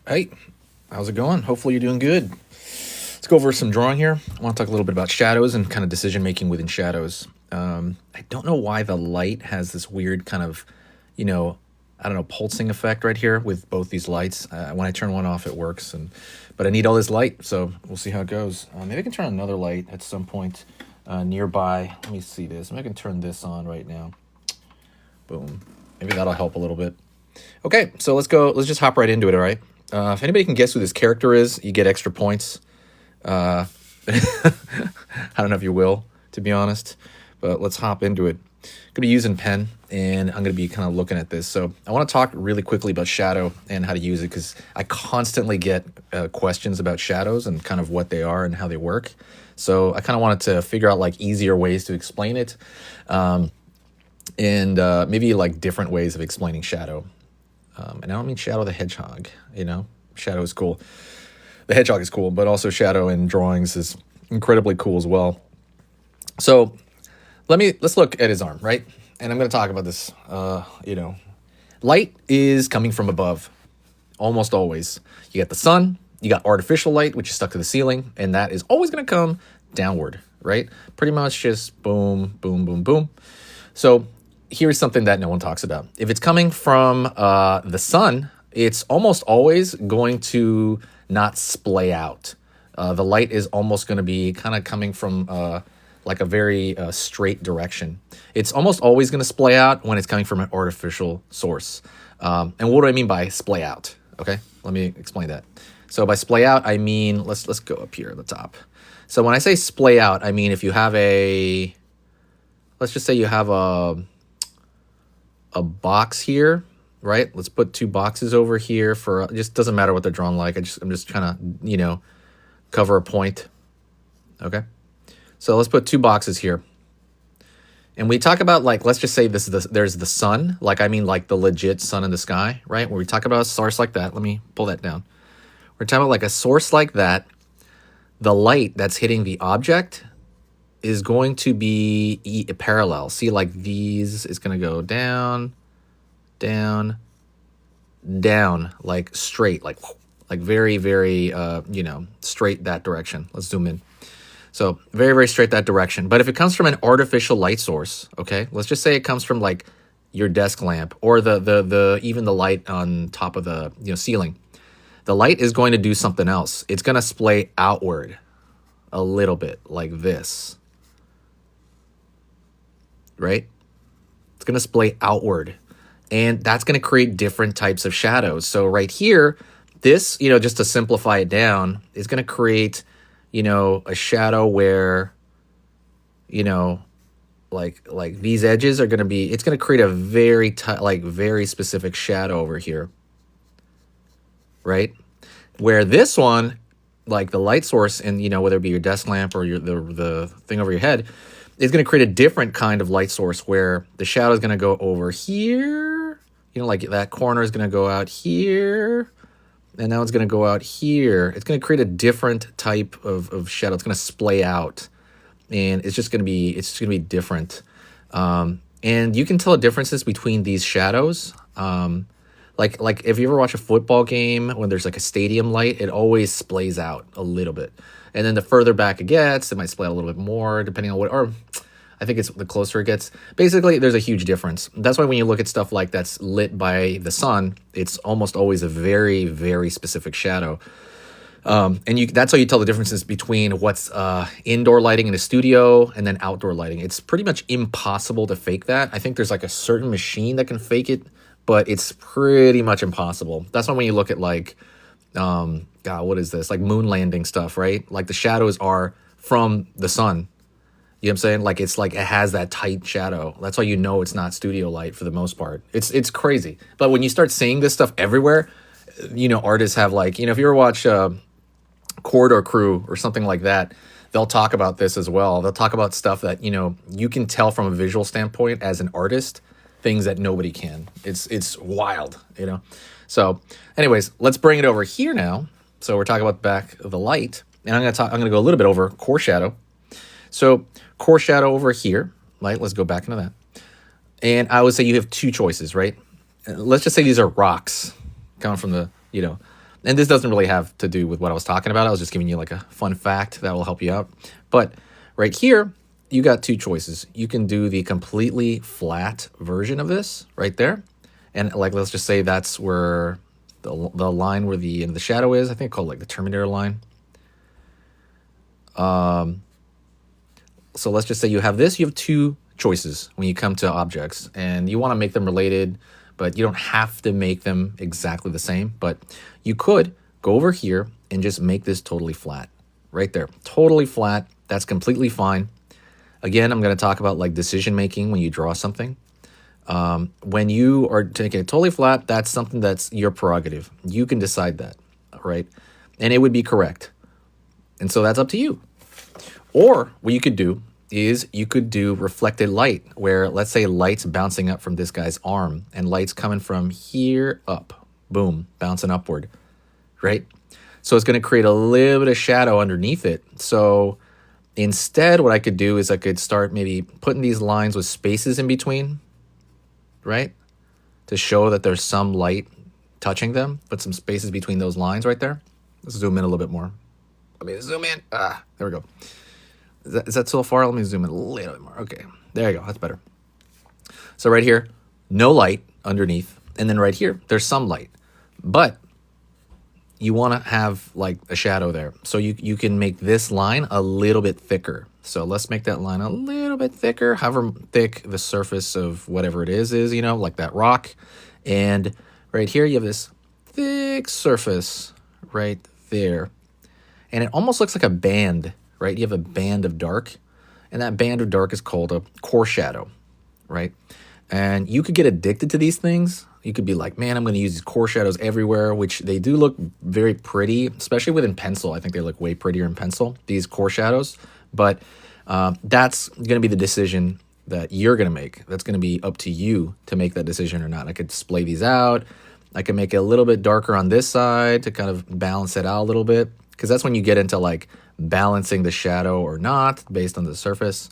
Hey, how's it going? Hopefully you're doing good. Let's go over some drawing here. I want to talk a little bit about shadows and kind of decision making within shadows. I don't know why the light has this weird kind of, you know, I don't know, pulsing effect right here with both these lights. When I turn one off, it works, but I need all this light, so we'll see how it goes. Maybe I can turn another light at some point nearby. Let me see this. Maybe I can turn this on right now. Boom. Maybe that'll help a little bit. Okay, so let's go. Let's just hop right into it. All right. If anybody can guess who this character is, you get extra points. I don't know if you will, to be honest, but let's hop into it. I'm going to be using pen, and I'm going to be kind of looking at this. So I want to talk really quickly about shadow and how to use it, because I constantly get questions about shadows and kind of what they are and how they work. So I kind of wanted to figure out like easier ways to explain it, and maybe like different ways of explaining shadow. And I don't mean Shadow the Hedgehog, Shadow is cool. The Hedgehog is cool, but also Shadow in drawings is incredibly cool as well. So let's look at his arm, right? And I'm going to talk about this, light is coming from above, almost always. You got the sun, you got artificial light, which is stuck to the ceiling, and that is always going to come downward, right? Pretty much just boom, boom, boom, boom. So here's something that no one talks about. If it's coming from the sun, it's almost always going to not splay out. The light is almost going to be kind of coming from like a very straight direction. It's almost always going to splay out when it's coming from an artificial source. And what do I mean by splay out? Okay, let me explain that. So by splay out, I mean, let's go up here at the top. So when I say splay out, I mean if you have let's just say you have a box here, right? Let's put two boxes over here for, it just doesn't matter what they're drawn like. I'm just trying to, cover a point. Okay. So let's put two boxes here. And we talk about like, let's just say there's the sun. Like, I mean like the legit sun in the sky, right? When we talk about a source like that, let me pull that down. We're talking about like a source like that. The light that's hitting the object is going to be parallel. See, like these is going to go down, down, down, like straight, like very, very, straight that direction. Let's zoom in. So very, very straight that direction. But if it comes from an artificial light source, okay, let's just say it comes from like your desk lamp or the even the light on top of the ceiling. The light is going to do something else. It's going to splay outward a little bit like this. Right? It's going to splay outward, and that's going to create different types of shadows. So right here, this, just to simplify it down, is going to create, a shadow where, like these edges are going to be, it's going to create a very very specific shadow over here. Right? Where this one, like the light source and, whether it be your desk lamp or the thing over your head, is going to create a different kind of light source where the shadow is going to go over here. Like that corner is going to go out here. And now it's going to go out here. It's going to create a different type of shadow. It's going to splay out. And it's just going to be different. And you can tell differences between these shadows. Like if you ever watch a football game when there's like a stadium light, it always splays out a little bit. And then the further back it gets, it might splay out a little bit more depending on or I think it's the closer it gets. Basically, there's a huge difference. That's why when you look at stuff like that's lit by the sun, it's almost always a very, very specific shadow. And that's how you tell the differences between what's indoor lighting in a studio and then outdoor lighting. It's pretty much impossible to fake that. I think there's like a certain machine that can fake it, but it's pretty much impossible. That's why when you look at like, God, what is this? Like moon landing stuff, right? Like the shadows are from the sun. You know what I'm saying? Like it's like it has that tight shadow. That's why it's not studio light for the most part. It's crazy. But when you start seeing this stuff everywhere, artists have like, if you ever watch Corridor Crew or something like that, they'll talk about this as well. They'll talk about stuff that, you can tell from a visual standpoint as an artist, things that nobody can. It's wild, So anyways, let's bring it over here now. So we're talking about the back of the light, and I'm going to go a little bit over core shadow. So core shadow over here, right? Let's go back into that. And I would say you have two choices, right? Let's just say these are rocks coming from the And this doesn't really have to do with what I was talking about. I was just giving you like a fun fact that will help you out. But right here, you got two choices. You can do the completely flat version of this right there. And like, let's just say that's where the line where the shadow is. I think called like the Terminator line. So let's just say you have this. You have two choices when you come to objects, and you want to make them related, but you don't have to make them exactly the same. But you could go over here and just make this totally flat right there. Totally flat. That's completely fine. Again, I'm going to talk about like decision making when you draw something. When you are taking it totally flat, that's something that's your prerogative. You can decide that, right? And it would be correct. And so that's up to you. Or what you could do is you could do reflected light, where let's say light's bouncing up from this guy's arm and light's coming from here up, boom, bouncing upward, right? So it's going to create a little bit of shadow underneath it. So instead, what I could do is I could start maybe putting these lines with spaces in between, right? To show that there's some light touching them. Put some spaces between those lines right there. Let's zoom in a little bit more. Let me zoom in. There we go. Is that so far? Let me zoom in a little bit more. Okay, there you go. That's better. So right here, no light underneath. And then right here, there's some light. But you want to have like a shadow there. So you can make this line a little bit thicker. So let's make that line a little bit thicker, however thick the surface of whatever it is, you know, like that rock. And right here, you have this thick surface right there. And it almost looks like a band, right? You have a band of dark, and that band of dark is called a core shadow, right? And you could get addicted to these things. You could be like, man, I'm going to use these core shadows everywhere, which they do look very pretty, especially within pencil. I think they look way prettier in pencil, these core shadows. But that's going to be the decision that you're going to make. That's going to be up to you to make that decision or not. I could splay these out. I can make it a little bit darker on this side to kind of balance it out a little bit, because that's when you get into like balancing the shadow or not based on the surface.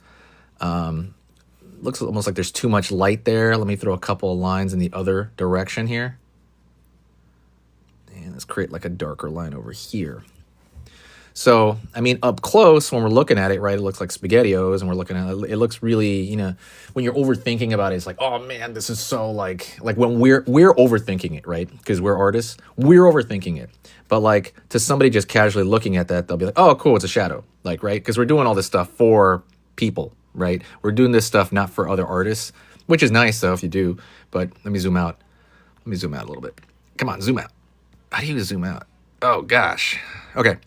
Looks almost like there's too much light there. Let me throw a couple of lines in the other direction here. And let's create like a darker line over here. So, I mean, up close, when we're looking at it, right, it looks like SpaghettiOs, and we're looking at it, it looks really, you know, when you're overthinking about it, it's like, oh man, this is so like when we're overthinking it, right? Because we're artists, we're overthinking it. But like to somebody just casually looking at that, they'll be like, oh, cool, it's a shadow, like, right? Because we're doing all this stuff for people, right? We're doing this stuff not for other artists, which is nice though if you do. But let me zoom out. Let me zoom out a little bit. Come on, zoom out. How do you zoom out? Oh gosh. Okay.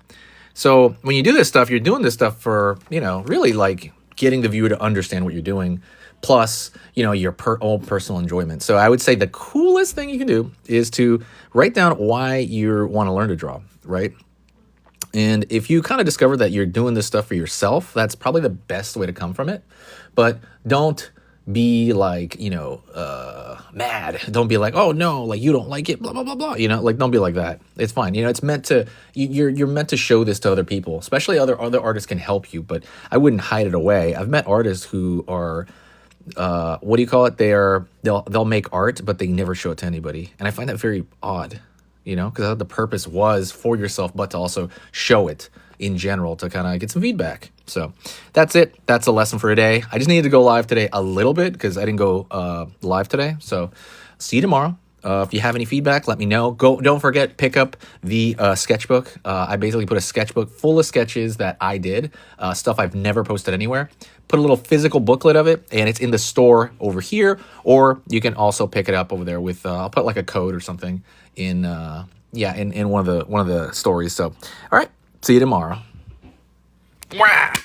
So when you do this stuff, you're doing this stuff for, you know, really like getting the viewer to understand what you're doing, plus, you know, your own personal enjoyment. So I would say the coolest thing you can do is to write down why you want to learn to draw, right? And if you kind of discover that you're doing this stuff for yourself, that's probably the best way to come from it. But don't be like, you know, mad. Don't be like, oh no, like you don't like it, blah, blah, blah, blah. You know, like don't be like that. It's fine. You know, it's meant to, you're meant to show this to other people, especially other artists can help you, but I wouldn't hide it away. I've met artists who are, what do you call it? They'll make art, but they never show it to anybody. And I find that very odd, you know, because the purpose was for yourself, but to also show it in general to kind of get some feedback. So that's it. That's a lesson for today. I just needed to go live today a little bit because I didn't go live today. So see you tomorrow. If you have any feedback, let me know. Don't forget, pick up the sketchbook. I basically put a sketchbook full of sketches that I did, stuff I've never posted anywhere. Put a little physical booklet of it, and it's in the store over here, or you can also pick it up over there with, I'll put like a code or something in one of the stories. So, all right, see you tomorrow. Mwah!